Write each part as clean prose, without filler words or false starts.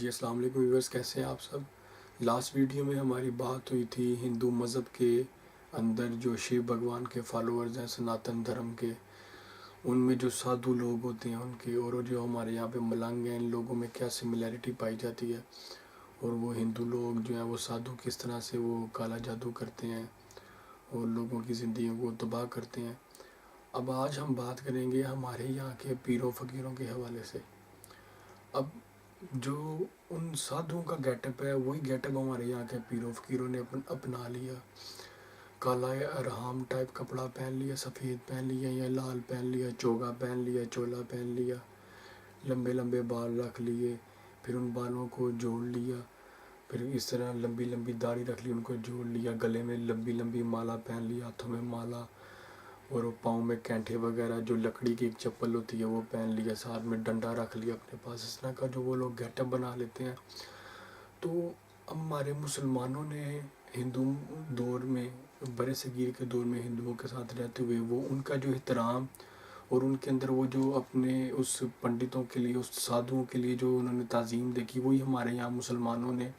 अस्सलाम वालेकुम व्यूअर्स, कैसे हैं आप सब। लास्ट वीडियो में हमारी बात हुई थी हिंदू मज़हब के अंदर जो शिव भगवान के फॉलोअर्स हैं सनातन धर्म के, उनमें जो साधु लोग होते हैं उनके, और जो हमारे यहाँ पे मलंग हैं, इन लोगों में क्या सिमिलैरिटी पाई जाती है। और वो हिंदू लोग जो हैं वो साधु किस तरह से वो काला जादू करते हैं और लोगों की ज़िंदगी को तबाह करते हैं। अब आज हम बात करेंगे हमारे यहाँ के पीरों फ़कीरों के हवाले से। अब जो उन साधुओं का गेटअप है वही गेटअप हमारे यहाँ के पीरों फकीरों ने अपना लिया। काला या अरहाम टाइप कपड़ा पहन लिया, सफ़ेद पहन लिया या लाल पहन लिया, चोगा पहन लिया, चोला पहन लिया, लंबे लंबे बाल रख लिए, फिर उन बालों को जोड़ लिया, फिर इस तरह लंबी लंबी दाढ़ी रख ली, उनको जोड़ लिया, गले में लंबी लंबी माला पहन लिया, हाथों में माला, और वो पाँव में कैंठे वगैरह जो लकड़ी की एक चप्पल होती है वो पहन लिया, साथ में डंडा रख लिया अपने पास। इस तरह का जो वो लोग गेटअप बना लेते हैं। तो हमारे मुसलमानों ने हिंदू दौर में, बड़े सगीर के दौर में हिंदुओं के साथ रहते हुए वो उनका जो एहतराम और उनके अंदर वो जो अपने उस पंडितों के लिए, उस साधुओं के लिए जो उन्होंने ताज़ीम देखी, वही हमारे यहाँ मुसलमानों ने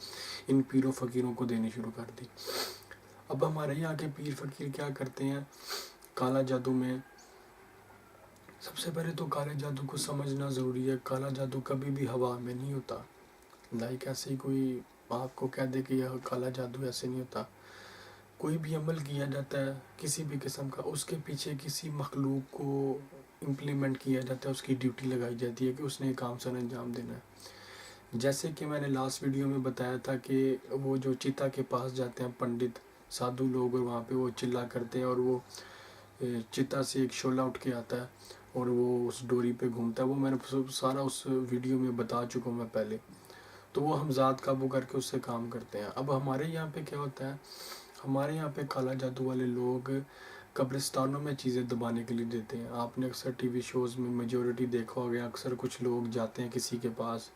इन पीरों फ़कीरों को देनी शुरू कर दी। अब हमारे यहाँ के पीर फ़कीर क्या करते हैं काला जादू में। सबसे पहले तो काले जादू को समझना ज़रूरी है। काला जादू कभी भी हवा में नहीं होता। लाइक ऐसे ही कोई आपको कह दे कि यह काला जादू, ऐसे नहीं होता। कोई भी अमल किया जाता है किसी भी किस्म का, उसके पीछे किसी मखलूक को इम्प्लीमेंट किया जाता है, उसकी ड्यूटी लगाई जाती है कि उसने काम सर अंजाम देना है। जैसे कि मैंने लास्ट वीडियो में बताया था कि वो जो चिता के पास जाते हैं पंडित साधु लोग, और वहाँ पे वो चिल्ला करते हैं और वो चिता से एक शोला उठ के आता है और वो उस डोरी पे घूमता है। वो मैंने सारा उस वीडियो में बता चुका हूँ मैं पहले। तो वो हम ज़ात काबू करके उससे काम करते हैं। अब हमारे यहाँ पे क्या होता है, हमारे यहाँ पे काला जादू वाले लोग कब्रिस्तानों में चीज़ें दबाने के लिए देते हैं। आपने अक्सर टीवी शोज़ में मेजॉरिटी देखा होगा, अक्सर कुछ लोग जाते हैं किसी के पास,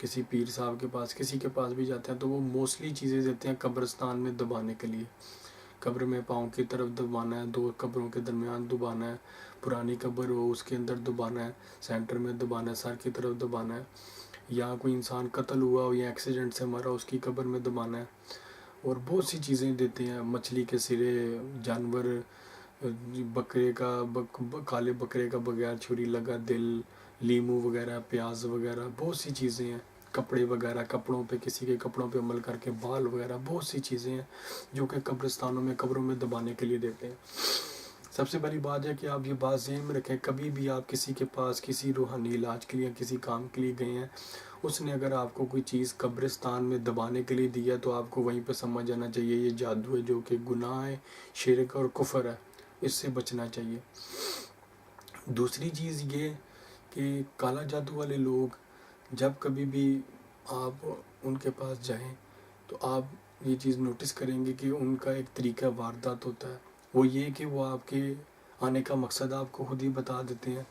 किसी पीर साहब के पास, किसी के पास भी जाते हैं तो वो मोस्टली चीज़ें देते हैं कब्रिस्तान में दबाने के लिए। कब्र में पाँव की तरफ दबाना है, दो कब्रों के दरमियान दबाना है, पुरानी कब्र हो उसके अंदर दबाना है, सेंटर में दबाना है, सर की तरफ दबाना है, या कोई इंसान कत्ल हुआ हो या एक्सीडेंट से मरा उसकी कब्र में दबाना है। और बहुत सी चीज़ें देते हैं, मछली के सिरे, जानवर, बकरे का काले बकरे का बगैर छुरी लगा दिल, लीमू वगैरह, प्याज वगैरह, बहुत सी चीज़ें हैं। कपड़े वगैरह, कपड़ों पे, किसी के कपड़ों पे अमल करके, बाल वगैरह, बहुत सी चीज़ें हैं जो कि कब्रिस्तानों में कब्रों में दबाने के लिए देते हैं। सबसे बड़ी बात है कि आप ये बात ज़हन में रखें, कभी भी आप किसी के पास किसी रूहानी इलाज के लिए, किसी काम के लिए गए हैं, उसने अगर आपको कोई चीज़ कब्रिस्तान में दबाने के लिए दिया तो आपको वहीं पे समझ आना चाहिए ये जादू है, जो कि गुनाह है, शिरक और कुफर है, इससे बचना चाहिए। दूसरी चीज़ ये कि काला जादू वाले लोग जब कभी भी आप उनके पास जाएं तो आप ये चीज़ नोटिस करेंगे कि उनका एक तरीका वारदात होता है। वो ये कि वो आपके आने का मकसद आपको खुद ही बता देते हैं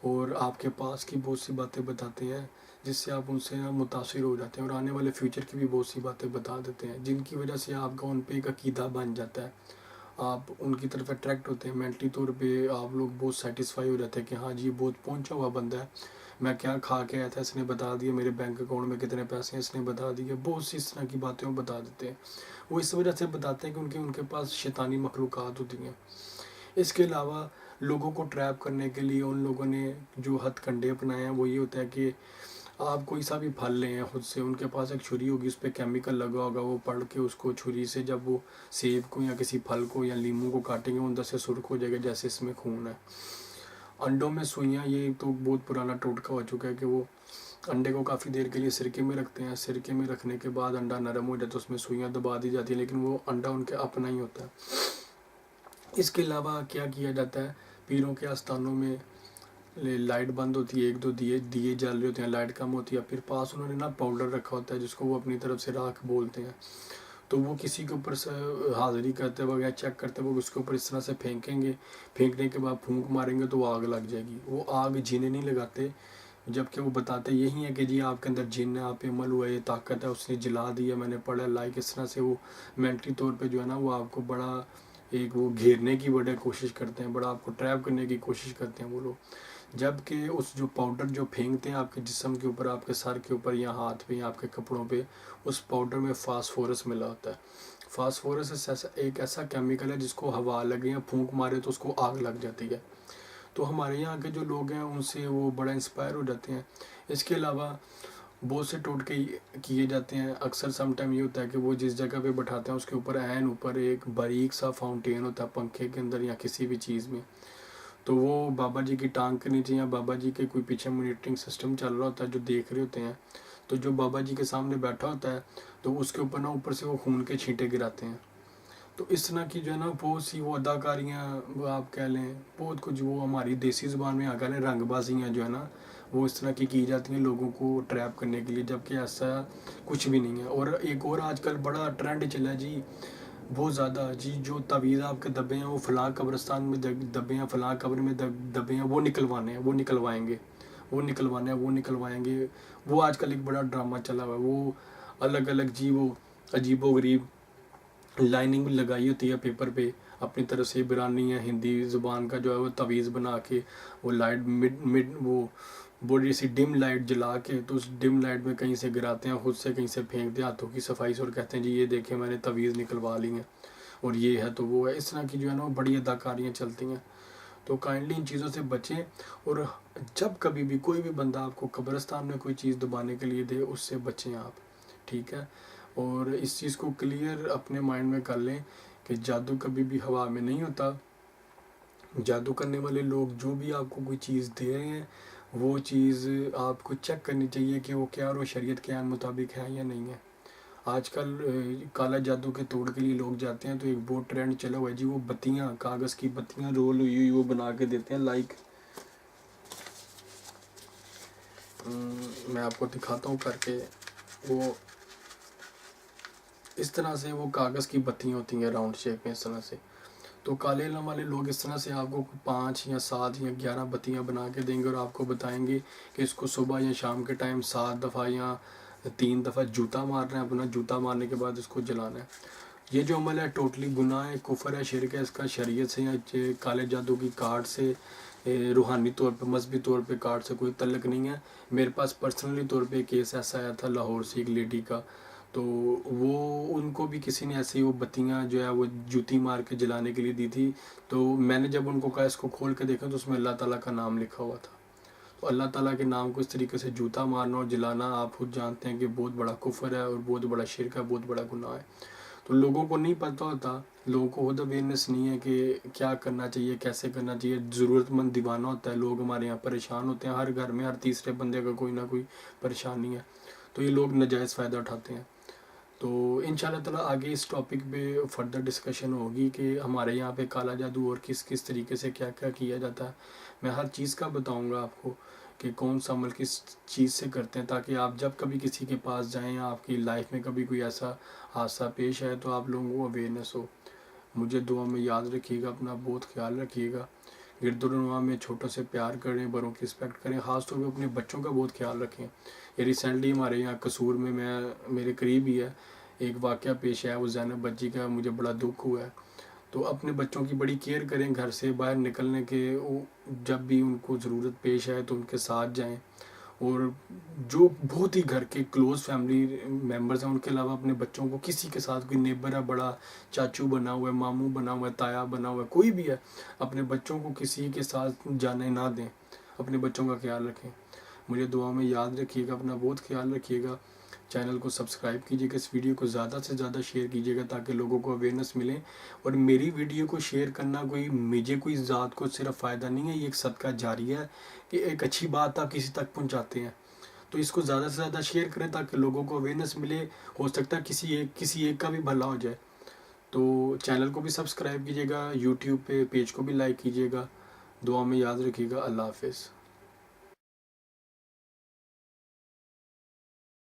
और आपके पास की बहुत सी बातें बताते हैं जिससे आप उनसे मुतासिर हो जाते हैं, और आने वाले फ्यूचर की भी बहुत सी बातें बता देते हैं जिनकी वजह से आपका उन पर एक अकीदा बन जाता है। आप उनकी तरफ अट्रैक्ट होते हैं, मेंटली तौर पे आप लोग बहुत सेटिस्फाई हो जाते हैं कि हाँ जी बहुत पहुंचा हुआ बंदा है, मैं क्या खा के आया था इसने बता दिया, मेरे बैंक अकाउंट में कितने पैसे हैं इसने बता दिए, बहुत सी इस तरह की बातें वो बता देते हैं। वो इस वजह से बताते हैं कि उनके पास शैतानी मखलूक़ात होती हैं। इसके अलावा लोगों को ट्रैप करने के लिए उन लोगों ने जो हथकंडे अपनाए हैं वो ये होता है कि आप कोई सा भी फल लें हैं खुद से, उनके पास एक छुरी होगी, उस पर केमिकल लगा होगा, वो पढ़ के उसको छुरी से जब वो सेब को या किसी फल को या लीमू को काटेंगे अंदर से सुर्ख हो जाएगा जैसे इसमें खून है। अंडों में सुइयाँ, ये तो बहुत पुराना टोटका हो चुका है कि वो अंडे को काफ़ी देर के लिए सिरके में रखते हैं, सिरके में रखने के बाद अंडा नरम हो जाता है, उसमें सुइयाँ दबा दी जाती है, लेकिन वो अंडा उनके अपना ही होता है। इसके अलावा क्या किया जाता है, पीरों के आस्थानों में लाइट बंद होती है, एक दो दिए दिए जल रहे होते हैं, लाइट कम होती है, फिर पास उन्होंने ना पाउडर रखा होता है जिसको वो अपनी तरफ से राख बोलते हैं। तो वो किसी के ऊपर से हाज़िरी करते वगैरह चेक करते वक्त उसके ऊपर इस तरह से फेंकेंगे, फेंकने के बाद फूंक मारेंगे तो वो आग लग जाएगी। वो आग जिन्हें नहीं लगाते, जबकि वो बताते यही है कि जी आपके अंदर जिन है, आप पे अमल हुआ, ये ताकत है, उसने जला दिया, मैंने पढ़ा लाइक। इस तरह से वो मेंटली तौर पे जो है ना वो आपको बड़ा एक वो घेरने की बड़ा कोशिश करते हैं, बड़ा आपको ट्रैप करने की कोशिश करते हैं वो लोग। जबकि उस जो पाउडर जो फेंकते हैं आपके जिस्म के ऊपर, आपके सर के ऊपर या हाथ पे या आपके कपड़ों पे, उस पाउडर में फास्फोरस मिला होता है। फास्फोरस एक ऐसा केमिकल है जिसको हवा लगे या फूंक मारे तो उसको आग लग जाती है। तो हमारे यहाँ के जो लोग हैं उनसे वो बड़ा इंस्पायर हो जाते हैं। इसके अलावा बहुत से टोटके किए जाते हैं। अक्सर समटाइम ये होता है कि वो जिस जगह पे बैठाते हैं उसके ऊपर ऐन ऊपर एक बारीक सा फाउंटेन होता है पंखे के अंदर या किसी भी चीज़ में। तो वो बाबा जी की टांग के नीचे या बाबा जी के कोई पीछे मॉनिटरिंग सिस्टम चल रहा होता है जो देख रहे होते हैं। तो जो बाबा जी के सामने बैठा होता है तो उसके ऊपर ना ऊपर से वो खून के छींटे गिराते हैं। तो इस तरह की जो है ना बहुत सी वो अदाकारियाँ, वो आप कह लें बहुत कुछ, वो हमारी देसी ज़ुबान में कह लें रंगबाजियाँ जो है ना वो इस तरह की जाती हैं लोगों को ट्रैप करने के लिए, जबकि ऐसा कुछ भी नहीं है। और एक और आजकल बड़ा ट्रेंड चला है जी, बहुत ज़्यादा जी, जो तवीज़ आपके दबे हैं वो फलां कब्रिस्तान में दबे हैं, फलां कब्र में दबे हैं, वो निकलवाने हैं, वो निकलवाएंगे, वो निकलवाने हैं, वो निकलवाएंगे। वो आजकल एक बड़ा ड्रामा चला हुआ है। वो अलग अलग जी वो अजीबो गरीब लाइनिंग लगाई होती है पेपर पे अपनी तरफ से, ईरानी या हिंदी ज़ुबान का जो है वो तवीज़ बना के वो लाइट मिड वो बड़ी सी डिम लाइट जला के तो उस डिम लाइट में कहीं से गिराते हैं, खुद से कहीं से फेंकते हैं हाथों की सफाई से और कहते हैं जी ये देखें मैंने तवीज़ निकलवा ली हैं और ये है तो वो है। इस तरह की जो है ना वो बड़ी अदाकारियाँ चलती हैं। तो काइंडली इन चीज़ों से बचें। और जब कभी भी कोई भी बंदा आपको कब्रिस्तान में कोई चीज़ दबाने के लिए दे उससे बचें आप, ठीक है। और इस चीज़ को क्लियर अपने माइंड में कर लें कि जादू कभी भी हवा में नहीं होता। जादू करने वाले लोग जो भी आपको कोई चीज़ दे रहे हैं वो चीज़ आपको चेक करनी चाहिए कि वो क्या और शरीयत के मुताबिक है या नहीं है। आजकल काला जादू के तोड़ के लिए लोग जाते हैं तो एक बहुत ट्रेंड चला हुआ है जी, वो बत्तियाँ, कागज़ की बत्तियाँ रोल हुई हुई वो बना के देते हैं। लाइक मैं आपको दिखाता हूँ करके, वो इस तरह से वो कागज़ की बत्तियाँ होती हैं राउंड शेप में इस तरह से। तो काले इल्म वाले लोग इस तरह से आपको 5 या 7 या 11 बत्तियाँ बना के देंगे और आपको बताएंगे कि इसको सुबह या शाम के टाइम 7 दफ़ा या 3 दफ़ा जूता मारना है, अपना जूता मारने के बाद इसको जलाना है। ये जो अमल है टोटली गुनाह है, कुफर है, शिरक है। इसका शरीयत से या काले जादू की कार्ड से, रूहानी तौर पे, मजहबी तौर पे कार्ड से कोई तल्लक नहीं है। मेरे पास पर्सनली तौर पे केस ऐसा आया था लाहौर से एक लेडी का, तो वो उनको भी किसी ने ऐसे ही वो बत्तियाँ जो है वो जूती मार के जलाने के लिए दी थी। तो मैंने जब उनको कहा इसको खोल के देखा तो उसमें अल्लाह ताला का नाम लिखा हुआ था। तो अल्लाह ताला के नाम को इस तरीके से जूता मारना और जलाना आप खुद जानते हैं कि बहुत बड़ा कुफर है और बहुत बड़ा शिरक है, बहुत बड़ा गुनाह है। तो लोगों को नहीं पता होता, लोगों को खुद अवेयरनेस नहीं है कि क्या करना चाहिए, कैसे करना चाहिए। ज़रूरतमंद दीवाना होता है, लोग हमारे यहाँ परेशान होते हैं, हर घर में हर तीसरे बंदे का कोई ना कोई परेशानी है। तो ये लोग नाजायज़ फ़ायदा उठाते हैं। तो इंशाल्लाह ताला आगे इस टॉपिक पे फर्दर डिस्कशन होगी कि हमारे यहाँ पे काला जादू और किस किस तरीके से क्या क्या किया जाता है। मैं हर चीज़ का बताऊँगा आपको कि कौन सा अमल किस चीज़ से करते हैं, ताकि आप जब कभी किसी के पास जाएं या आपकी लाइफ में कभी कोई ऐसा हादसा पेश आए तो आप लोगों को अवेयरनेस हो। मुझे दुआ में याद रखिएगा, अपना बहुत ख्याल रखिएगा। गिरदुरनुमा में छोटों से प्यार करें, बड़ों की रिस्पेक्ट करें, ख़ास तौर पे अपने बच्चों का बहुत ख्याल रखें। ये रिसेंटली हमारे यहाँ कसूर में, मेरे करीब ही है, एक वाक़या पेश आया, वो ज़ैनब बच्ची का, मुझे बड़ा दुख हुआ है। तो अपने बच्चों की बड़ी केयर करें, घर से बाहर निकलने के जब भी उनको ज़रूरत पेश आए तो उनके साथ जाएं। और जो बहुत ही घर के क्लोज़ फैमिली मेम्बर्स हैं उनके अलावा अपने बच्चों को किसी के साथ, कोई नेबर है, बड़ा चाचू बना हुआ है, मामू बना हुआ है, ताया बना हुआ है, कोई भी है, अपने बच्चों को किसी के साथ जाने ना दें। अपने बच्चों का ख्याल रखें। मुझे दुआ में याद रखिएगा, अपना बहुत ख्याल रखिएगा। चैनल को सब्सक्राइब कीजिएगा, इस वीडियो को ज़्यादा से ज़्यादा शेयर कीजिएगा ताकि लोगों को अवेयरनेस मिले। और मेरी वीडियो को शेयर करना कोई ज़ात को सिर्फ फ़ायदा नहीं है, ये एक सदका जारिया है कि एक अच्छी बात आप किसी तक पहुंचाते हैं। तो इसको ज़्यादा से ज़्यादा शेयर करें ताकि लोगों को अवेयरनेस मिले। हो सकता है किसी एक का भी भला हो जाए। तो चैनल को भी सब्सक्राइब कीजिएगा, यूट्यूब पे पेज को भी लाइक कीजिएगा। दुआ में याद रखिएगा। अल्लाह हाफिज़।